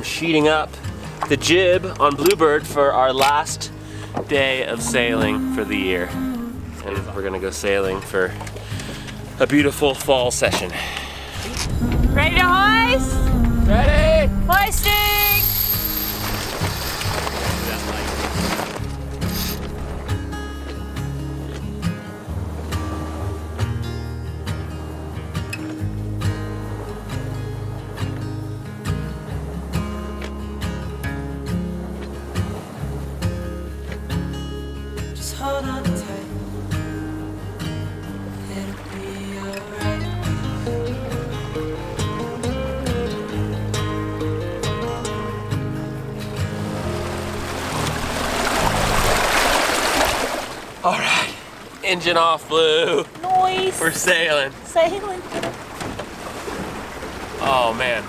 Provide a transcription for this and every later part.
I'm sheeting up the jib on Bluebird for our last day of sailing for the year. And we're gonna go sailing for a beautiful fall session. Ready to hoist? Ready? Hoisting! Just hold on tight. It'll be alright. All right, engine off, Blue. Noise. We're sailing. Sailing. Oh man.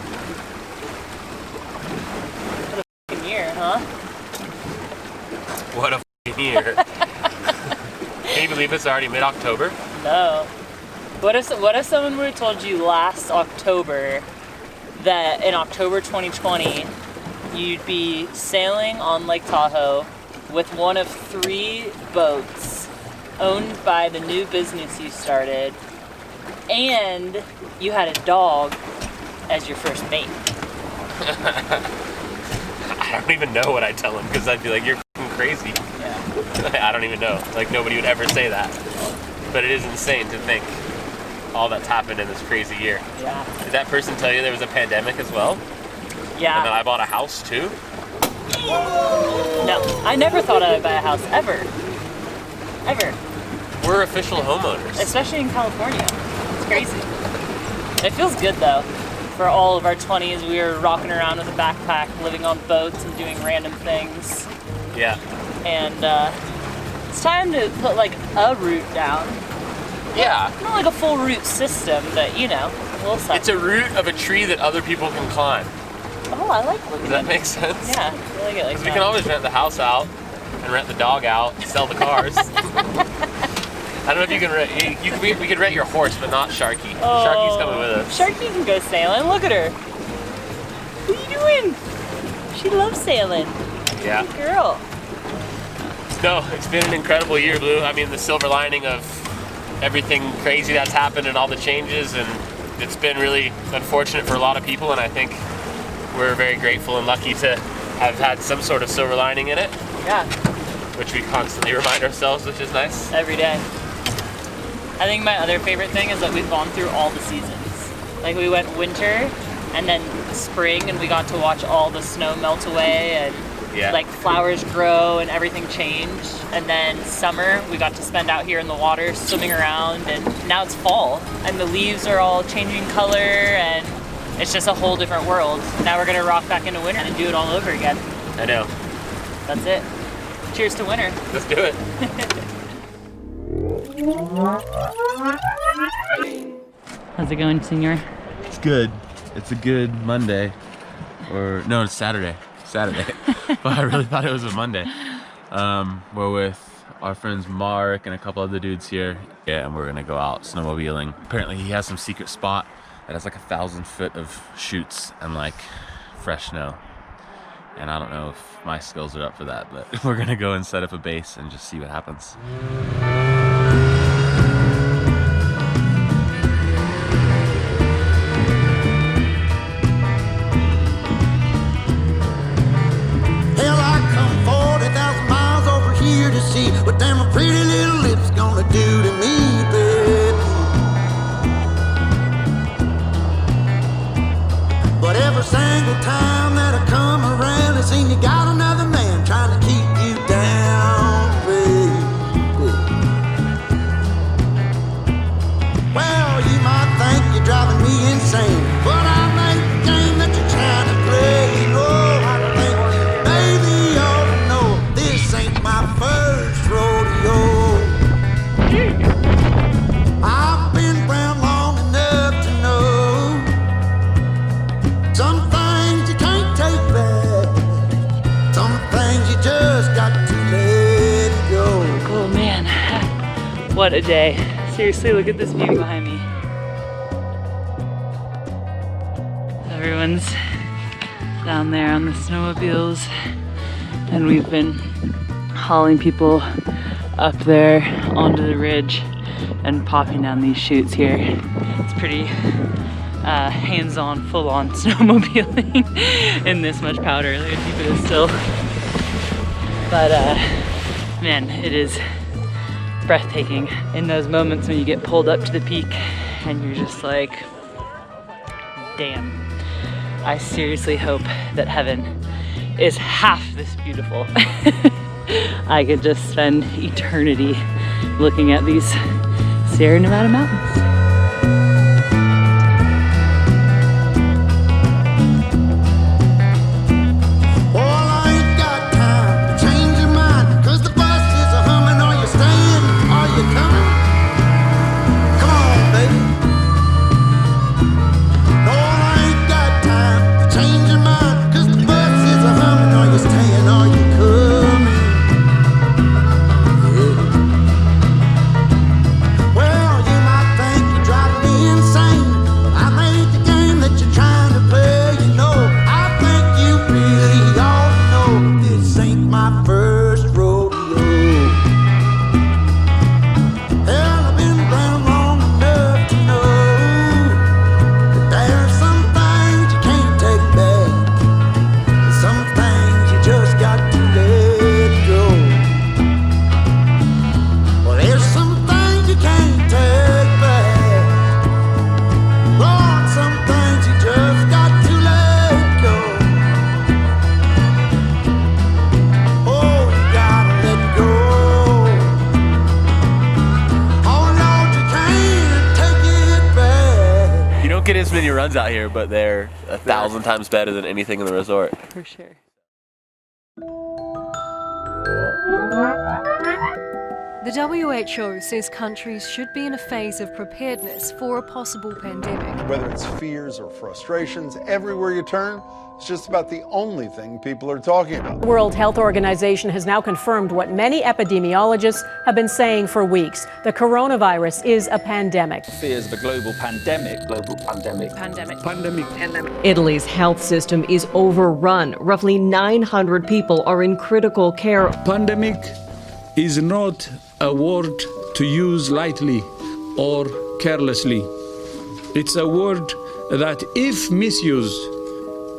Good year, huh? What a f***ing year. Can you believe it's already mid-October? No. What if someone would have told you last October that in October 2020 you'd be sailing on Lake Tahoe with one of 3 boats owned by the new business you started, and you had a dog as your first mate? I don't even know what I'd tell him, because I'd be like, you're f***ing crazy. Yeah. I don't even know. Like, nobody would ever say that. But it is insane to think all that's happened in this crazy year. Yeah. Did that person tell you there was a pandemic as well? Yeah. And that I bought a house too? No, I never thought I would buy a house, ever. Ever. We're official homeowners. Especially in California. It's crazy. It feels good though. For all of our 20s, we were rocking around with a backpack, living on boats and doing random things. Yeah. And it's time to put like a route down. Yeah. Not like a full route system, but you know, a little something. It's a root of a tree that other people can climb. Oh, I like looking Does that at make sense? it. Yeah, I like it like Because that. we can always rent the house out and rent the dog out, sell the cars. I don't know if you can rent, we could rent your horse, but not Sharky. Oh, Sharky's coming with us. Sharky can go sailing. Look at her. What are you doing? She loves sailing. Yeah. Good girl. No, it's been an incredible year, Blue. I mean, the silver lining of everything crazy that's happened and all the changes, and it's been really unfortunate for a lot of people, and I think we're very grateful and lucky to have had some sort of silver lining in it, Yeah, which we constantly remind ourselves, which is nice. every day. I think my other favorite thing is that we've gone through all the seasons. Like we went winter and then spring, and we got to watch all the snow melt away and Yeah. like flowers grow and everything change. And then summer, we got to spend out here in the water swimming around, and now it's fall and the leaves are all changing color and it's just a whole different world. Now we're gonna rock back into winter and do it all over again. I know. That's it. Cheers to winter. Let's do it. How's it going, senor? It's good. It's a good Monday. Or, no, it's Saturday. But I really thought it was a Monday. We're with our friends Mark and a couple other dudes here. Yeah, and we're gonna go out snowmobiling. Apparently he has some secret spot that has like 1,000 foot of chutes and like fresh snow. And I don't know if my skills are up for that, but we're gonna go and set up a base and just see what happens. Hell, I come 40,000 miles over here to see what them pretty little lips gonna do to me, baby. But every single time that I come around, it seems you got another man trying to keep you down, baby. Well, you might think you're driving me insane, but I make the game that you're trying to play. Oh, I think baby you ought to know this ain't my first rodeo. I've been around long enough to know some things you can't take back, some things you just got to let go. Oh man, what a day. Seriously, look at this view behind me. Everyone's down there on the snowmobiles, and we've been hauling people up there onto the ridge and popping down these chutes here. It's pretty hands-on, full-on snowmobiling in this much powder. Look at keep it still. But man, it is breathtaking in those moments when you get pulled up to the peak and you're just like, damn. I seriously hope that heaven is half this beautiful. I could just spend eternity looking at these Sierra Nevada mountains. Get as many runs out here, but they're 1,000 times better than anything in the resort. For sure. The WHO says countries should be in a phase of preparedness for a possible pandemic. Whether it's fears or frustrations, everywhere you turn, it's just about the only thing people are talking about. The World Health Organization has now confirmed what many epidemiologists have been saying for weeks. The coronavirus is a pandemic. Fears of a global pandemic. Italy's health system is overrun. Roughly 900 people are in critical care. Pandemic is not a word to use lightly or carelessly. It's a word that, if misused,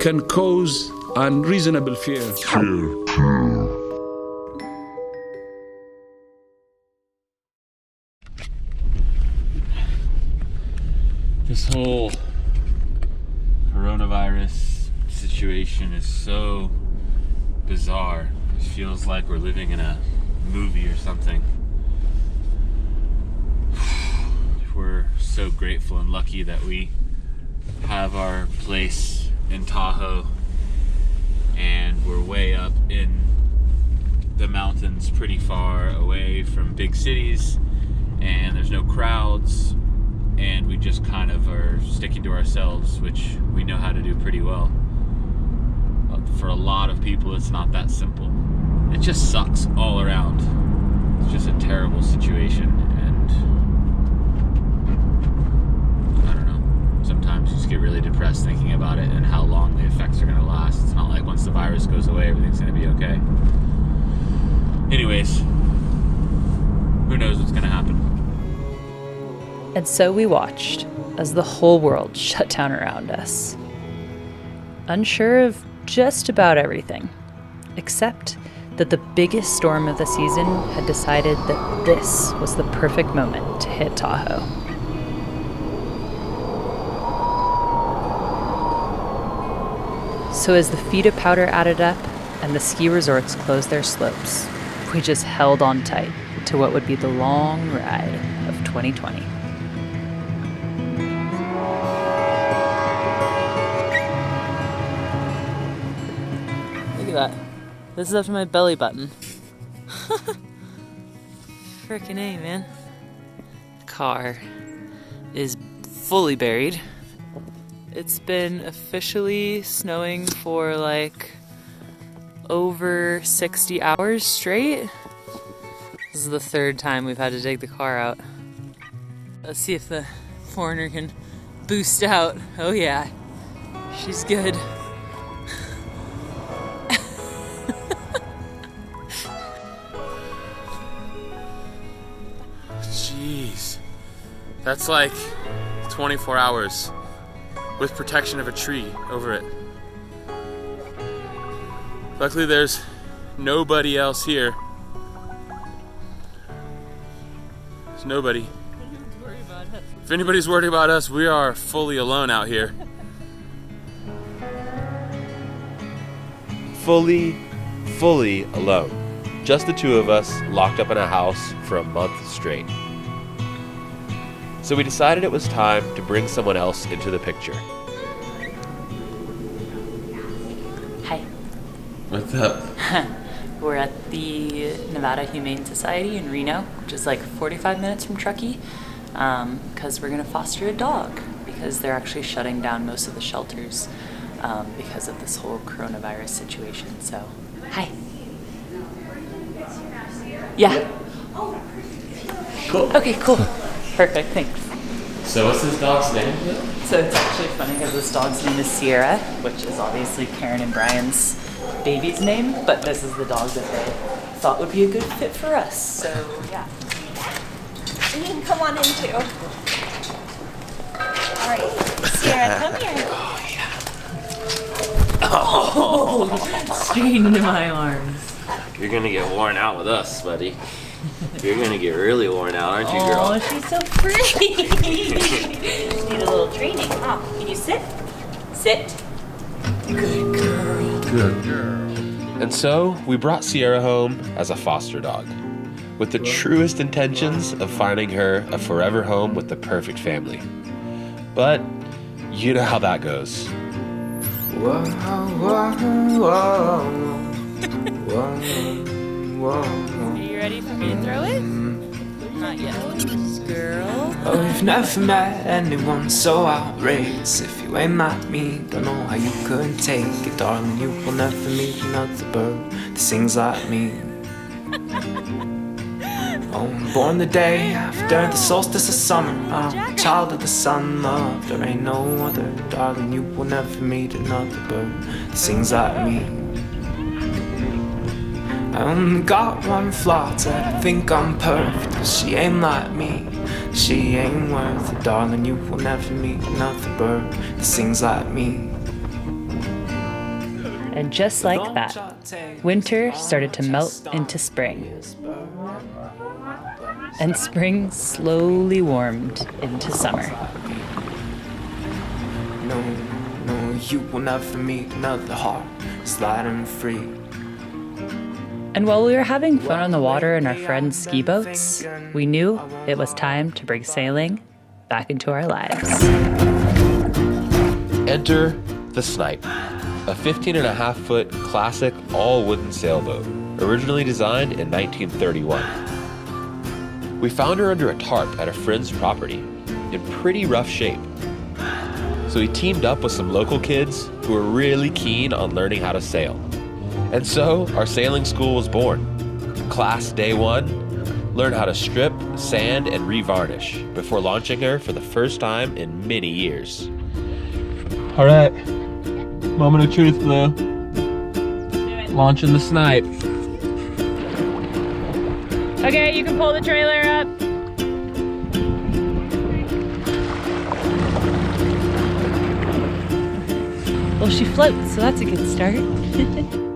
can cause unreasonable fear. This whole coronavirus situation is so bizarre. It feels like we're living in a movie or something. We're so grateful and lucky that we have our place in Tahoe, and we're way up in the mountains, pretty far away from big cities, and there's no crowds, and we just kind of are sticking to ourselves, which we know how to do pretty well. But for a lot of people, it's not that simple. It just sucks all around. It's just a terrible situation, and I don't know. Sometimes you just get really depressed thinking about it and how long the effects are going to last. It's not like once the virus goes away, everything's going to be okay. Anyways, who knows what's going to happen? And so we watched as the whole world shut down around us. Unsure of just about everything, except that the biggest storm of the season had decided that this was the perfect moment to hit Tahoe. So as the feet of powder added up and the ski resorts closed their slopes, we just held on tight to what would be the long ride of 2020. Look at that. This is up to my belly button. Frickin' A, man. Car is fully buried. It's been officially snowing for like over 60 hours straight. This is the third time we've had to dig the car out. Let's see if the foreigner can boost out. Oh yeah, she's good. That's like 24 hours with protection of a tree over it. Luckily there's nobody else here. There's nobody. If anybody's worried about us, we are fully alone out here. Fully alone. Just the two of us locked up in a house for a month straight. So we decided it was time to bring someone else into the picture. Hi. What's up? We're at the Nevada Humane Society in Reno, which is like 45 minutes from Truckee, because we're going to foster a dog, because they're actually shutting down most of the shelters because of this whole coronavirus situation. So, hi. Yeah. Cool. Okay, cool. Perfect, thanks. So what's this dog's name? So it's actually funny because this dog's name is Sierra, which is obviously Karen and Brian's baby's name, but this is the dog that they thought would be a good fit for us. So, yeah. You can come on in too. All right, Sierra, come here. Oh, straight into my arms. You're gonna get worn out with us, buddy. You're gonna get really worn out, aren't you, girl? Oh, she's so pretty. Need a little training, huh? Can you sit? Sit. Good girl. Good girl. And so we brought Sierra home as a foster dog, with the truest intentions of finding her a forever home with the perfect family. But you know how that goes. Whoa, whoa, whoa, whoa, whoa. Are you ready for me to throw it? Not yet. Girl. Oh, we've never met anyone so outrageous. If you ain't like me, don't know how you could take it, darling. You will never meet another bird that sings like me. Oh, I'm born the day after the solstice of summer. I'm a child of the sun, love. There ain't no other, darling. You will never meet another bird that sings like me. I only got one flaw, that I think I'm perfect, but she ain't like me. She ain't worth it, darling. You will never meet another bird that sings like me. And just like that, winter started to melt into spring. And spring slowly warmed into summer. No, you will never meet another heart sliding free. And while we were having fun on the water in our friends' ski boats, we knew it was time to bring sailing back into our lives. Enter the Snipe, a 15.5-foot classic all-wooden sailboat, originally designed in 1931. We found her under a tarp at a friend's property, in pretty rough shape. So we teamed up with some local kids who were really keen on learning how to sail. And so our sailing school was born. Class day 1, learn how to strip, sand, and revarnish before launching her for the first time in many years. All right, moment of truth, Blue. Launching the Snipe. Okay, you can pull the trailer up. Well, she floats, so that's a good start.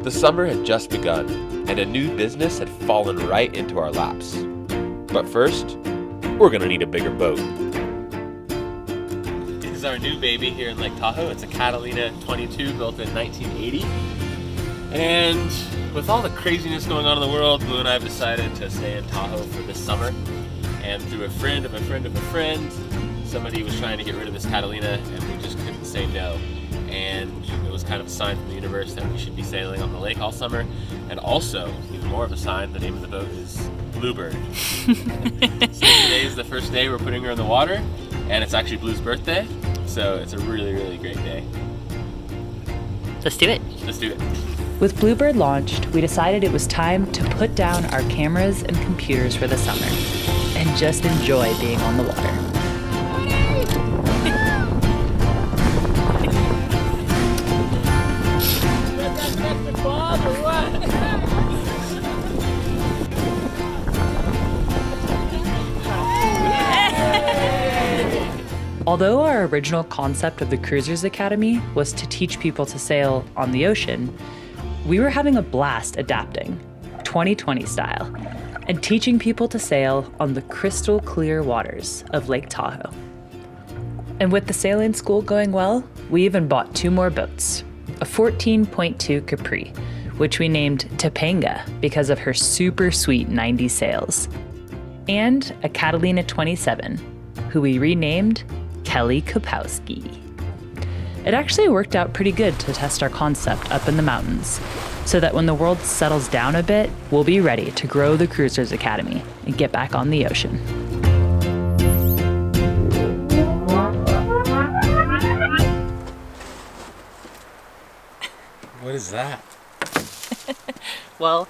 The summer had just begun, and a new business had fallen right into our laps. But first, we're gonna need a bigger boat. This is our new baby here in Lake Tahoe. It's a Catalina 22 built in 1980. And with all the craziness going on in the world, Blue and I have decided to stay in Tahoe for this summer. And through a friend of a friend of a friend, somebody was trying to get rid of this Catalina, and we just couldn't say no. And it was kind of a sign from the universe that we should be sailing on the lake all summer. And also, even more of a sign, the name of the boat is Bluebird. So today is the first day we're putting her in the water, and it's actually Blue's birthday. So it's a really, really great day. Let's do it. Let's do it. With Bluebird launched, we decided it was time to put down our cameras and computers for the summer and just enjoy being on the water. Although our original concept of the Cruisers Academy was to teach people to sail on the ocean, we were having a blast adapting, 2020 style, and teaching people to sail on the crystal clear waters of Lake Tahoe. And with the sailing school going well, we even bought 2 more boats, a 14.2 Capri, which we named Topanga because of her super sweet 90 sails, and a Catalina 27, who we renamed Kelly Kapowski. It actually worked out pretty good to test our concept up in the mountains, so that when the world settles down a bit, we'll be ready to grow the Cruisers Academy and get back on the ocean. What is that? Well,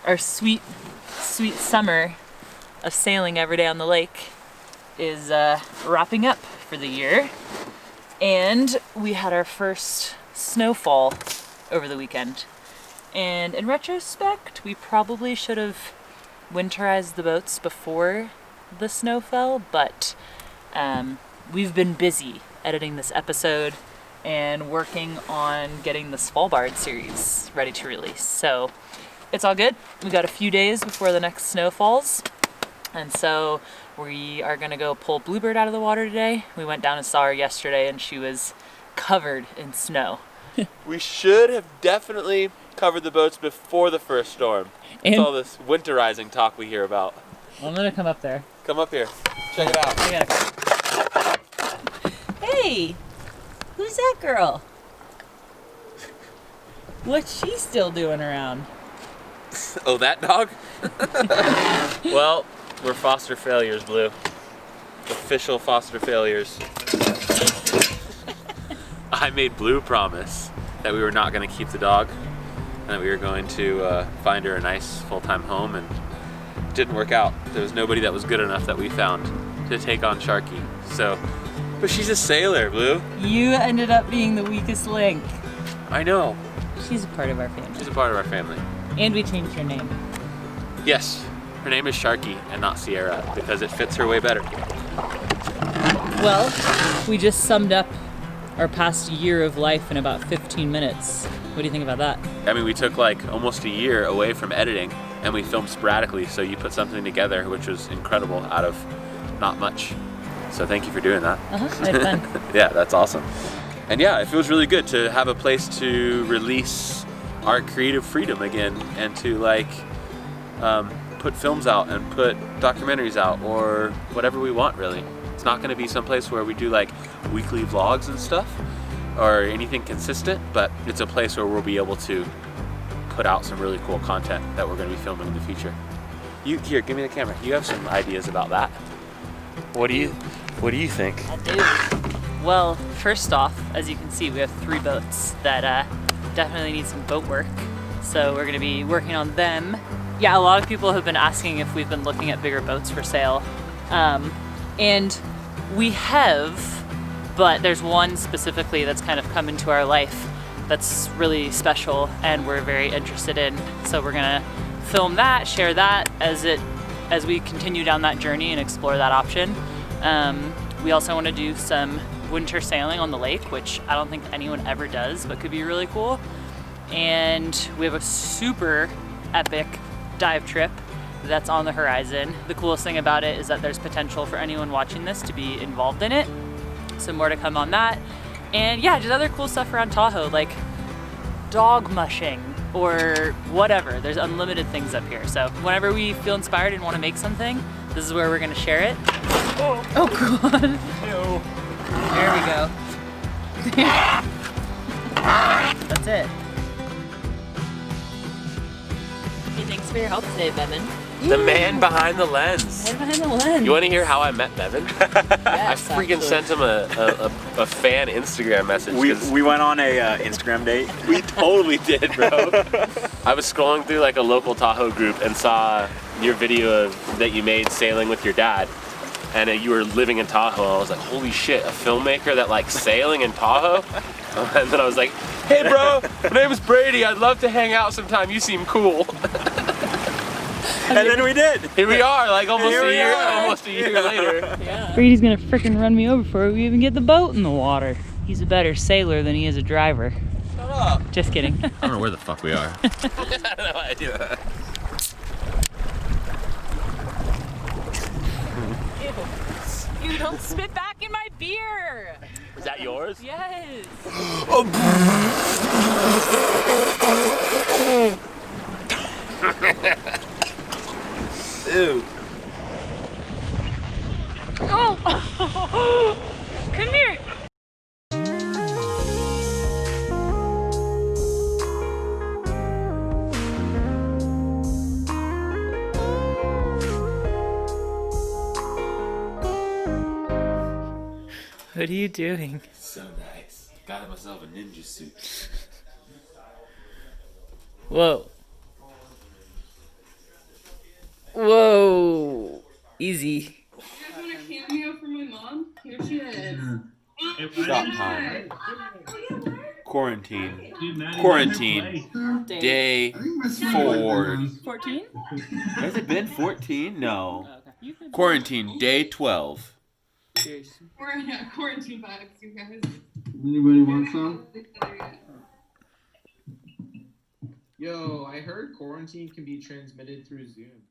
our sweet summer of sailing every day on the lake is wrapping up for the year. And we had our first snowfall over the weekend. And in retrospect, we probably should have winterized the boats before the snow fell, but we've been busy editing this episode and working on getting the Svalbard series ready to release. So it's all good. We got a few days before the next snow falls. And so we are gonna go pull Bluebird out of the water today. We went down and saw her yesterday and she was covered in snow. We should have definitely covered the boats before the first storm. It's all this winterizing talk we hear about. I'm gonna come up there. Come up here. Check it out. Hey! Who's that girl? What's she still doing around? Oh, that dog? Well, we're foster failures, Blue. Official foster failures. I made Blue promise that we were not going to keep the dog and that we were going to find her a nice full-time home, and it didn't work out. There was nobody that was good enough that we found to take on Sharky. So, but she's a sailor, Blue. You ended up being the weakest link. I know. She's a part of our family. She's a part of our family. And we changed her name. Yes, her name is Sharky and not Sierra because it fits her way better. Well, we just summed up our past year of life in about 15 minutes. What do you think about that? I mean, we took like almost a year away from editing and we filmed sporadically, so you put something together which was incredible out of not much. So thank you for doing that. I had fun. Yeah, that's awesome. And yeah, it feels really good to have a place to release our creative freedom again and to like put films out and put documentaries out or whatever we want, really. It's not going to be someplace where we do like weekly vlogs and stuff or anything consistent, but it's a place where we'll be able to put out some really cool content that we're going to be filming in the future. Here, give me the camera. You have some ideas about that. What do you think? I do. Well, first off, as you can see, we have 3 boats that definitely need some boat work. So we're going to be working on them. Yeah, a lot of people have been asking if we've been looking at bigger boats for sale. And we have, but there's one specifically that's kind of come into our life that's really special and we're very interested in. So we're gonna film that, share that as we continue down that journey and explore that option. We also want to do some winter sailing on the lake, which I don't think anyone ever does, but could be really cool. And we have a super epic dive trip that's on the horizon. The coolest thing about it is that there's potential for anyone watching this to be involved in it. So more to come on that. And yeah, just other cool stuff around Tahoe, like dog mushing or whatever. There's unlimited things up here. So whenever we feel inspired and want to make something, this is where we're gonna share it. Oh God. Ew. There we go. That's it. Hey, thanks for your help today, Bevan. The man behind the lens. Man behind the lens. You want to hear how I met Bevan? Yes, I freaking sent him a fan Instagram message. We went on a Instagram date. We totally did, bro. I was scrolling through like a local Tahoe group and saw your video that you made sailing with your dad. And you were living in Tahoe. I was like, holy shit, a filmmaker that likes sailing in Tahoe? And then I was like, hey bro, my name is Brady. I'd love to hang out sometime. You seem cool. And then we did. Here we are, like almost Here a we year, are. almost a year later. Yeah. Brady's gonna frickin' run me over before we even get the boat in the water. He's a better sailor than he is a driver. Shut up. Just kidding. I don't know where the fuck we are. I have no idea. You don't spit back in my beer! Is that yours? Yes! Ew. Oh! Come here! What are you doing? So nice. Got myself a ninja suit. Whoa. Whoa. Easy. You guys want a cameo for my mom? Here she is. Shop time. Quarantine. Quarantine. Day 4. 14? Has it been 14? No. Quarantine. Day 12. We're in quarantine vibes, you guys. Anybody want some? Yo, I heard quarantine can be transmitted through Zoom.